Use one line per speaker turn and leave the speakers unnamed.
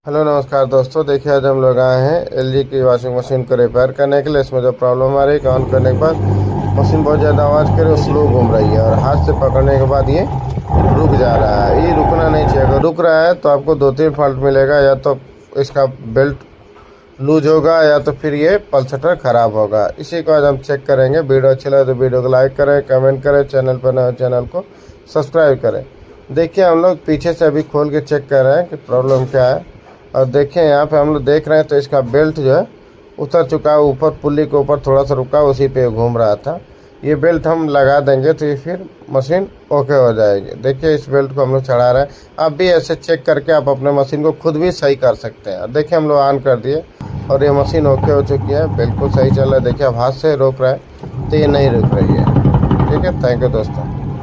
Hello नमस्कार दोस्तों, देखिए आज हम लोग आए हैं एलजी की वॉशिंग मशीन को रिपेयर करने के लिए। इसमें जो प्रॉब्लम आ रही है कि ऑन करने के बाद मशीन बहुत ज़्यादा आवाज़ करे और स्लो घूम रही है और हाथ से पकड़ने के बाद ये रुक जा रहा है। ये रुकना नहीं चाहिए। अगर रुक रहा है तो आपको दो तीन फॉल्ट मिलेगा, या तो इसका बेल्ट लूज होगा या तो फिर ये पल्सेटर ख़राब होगा। इसी को आज हम चेक करेंगे। वीडियो अच्छी लगे तो वीडियो को लाइक करें, कमेंट करें, चैनल पर नए चैनल को सब्सक्राइब करें। देखिए हम लोग पीछे से अभी खोल के चेक कर रहे हैं कि प्रॉब्लम क्या है। और देखिए यहाँ पे हम लोग देख रहे हैं तो इसका बेल्ट जो है उतर चुका है, ऊपर पुल्ली के ऊपर थोड़ा सा रुका, उसी पे घूम रहा था। ये बेल्ट हम लगा देंगे तो ये फिर मशीन ओके हो जाएगी। देखिए इस बेल्ट को हम लोग चढ़ा रहे हैं। आप भी ऐसे चेक करके आप अपने मशीन को खुद भी सही कर सकते हैं। देखिए हम लोग ऑन कर दिए और ये मशीन ओके हो चुकी है, बिल्कुल सही चल रहा है। देखिए अब हाथ से रोक रहा है तो ये नहीं रुक रही है। ठीक है, थैंक यू दोस्तों।